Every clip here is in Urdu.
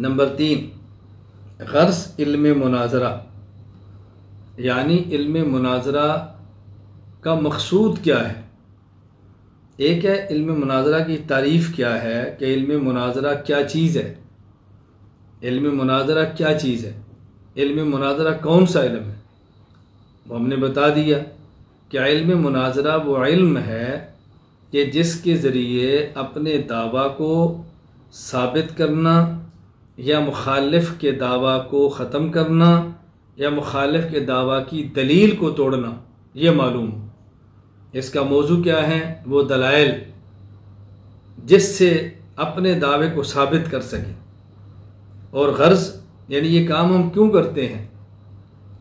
نمبر 3، غرض علم مناظرہ، یعنی علم مناظرہ کا مقصود کیا ہے۔ ایک ہے علم مناظرہ کی تعریف کیا ہے کہ علم مناظرہ کیا چیز ہے، علم مناظرہ کیا چیز ہے، علم مناظرہ کون سا علم ہے۔ وہ ہم نے بتا دیا کہ علم مناظرہ وہ علم ہے کہ جس کے ذریعے اپنے دعویٰ کو ثابت کرنا یا مخالف کے دعویٰ کو ختم کرنا یا مخالف کے دعویٰ کی دلیل کو توڑنا یہ معلوم ہو۔ اس کا موضوع کیا ہے؟ وہ دلائل جس سے اپنے دعوے کو ثابت کر سکے۔ اور غرض یعنی یہ کام ہم کیوں کرتے ہیں،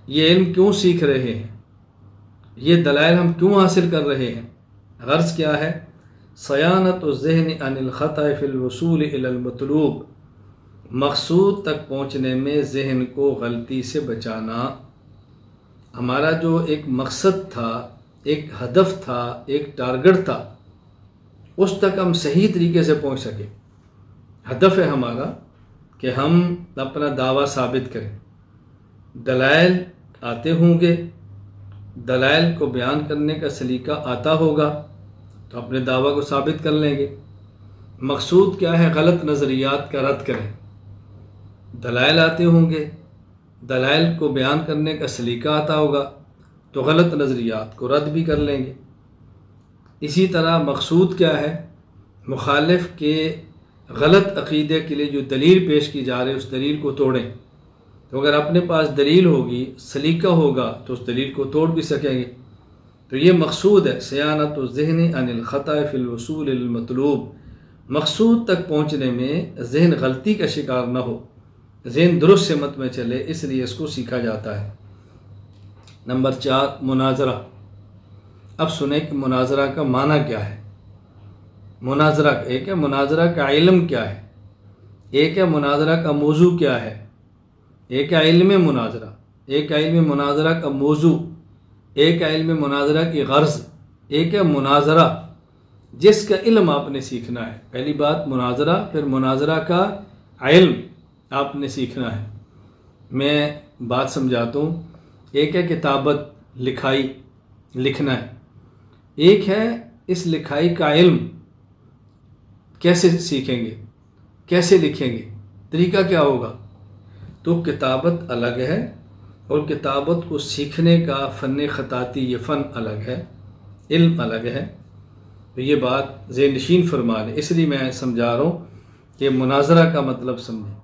یہ علم کیوں سیکھ رہے ہیں، یہ دلائل ہم کیوں حاصل کر رہے ہیں۔ غرض کیا ہے؟ صیانت الذہن عن الخطأ فی الوصول الی المطلوب، مقصود تک پہنچنے میں ذہن کو غلطی سے بچانا۔ ہمارا جو ایک مقصد تھا، ایک ہدف تھا، ایک ٹارگٹ تھا، اس تک ہم صحیح طریقے سے پہنچ سکیں۔ ہدف ہے ہمارا کہ ہم اپنا دعویٰ ثابت کریں، دلائل آتے ہوں گے، دلائل کو بیان کرنے کا سلیقہ آتا ہوگا تو اپنے دعویٰ کو ثابت کر لیں گے۔ مقصود کیا ہے؟ غلط نظریات کا رد کریں۔ دلائل آتے ہوں گے، دلائل کو بیان کرنے کا سلیقہ آتا ہوگا تو غلط نظریات کو رد بھی کر لیں گے۔ اسی طرح مقصود کیا ہے؟ مخالف کے غلط عقیدے کے لیے جو دلیل پیش کی جا رہی ہے اس دلیل کو توڑیں۔ تو اگر اپنے پاس دلیل ہوگی، سلیقہ ہوگا تو اس دلیل کو توڑ بھی سکیں گے۔ تو یہ مقصود ہے، صیانت الذہن عن الخطأ فی الوصول الی المطلوب، مقصود تک پہنچنے میں ذہن غلطی کا شکار نہ ہو، ذہن درست سمت میں چلے، اس لیے اس کو سیکھا جاتا ہے۔ نمبر 4، مناظرہ۔ اب سنیں کہ مناظرہ کا معنی کیا ہے۔ مناظرہ ایک ہے مناظرہ کا علم کیا ہے، ایک ہے مناظرہ کا موضوع کیا ہے، ایک ہے علم مناظرہ، ایک ہے علم مناظرہ کا موضوع، ایک ہے علم مناظرہ کی غرض، ایک ہے مناظرہ جس کا علم آپ نے سیکھنا ہے۔ پہلی بات مناظرہ، پھر مناظرہ کا علم آپ نے سیکھنا ہے۔ میں بات سمجھاتا ہوں۔ ایک ہے کتابت، لکھائی، لکھنا ہے، ایک ہے اس لکھائی کا علم، کیسے سیکھیں گے، کیسے لکھیں گے، طریقہ کیا ہوگا۔ تو کتابت الگ ہے اور کتابت کو سیکھنے کا فن خطاطی یہ فن الگ ہے، علم الگ ہے۔ تو یہ بات ذہن نشین فرما لیں، اس لیے میں سمجھا رہا ہوں کہ مناظرہ کا مطلب سمجھیں۔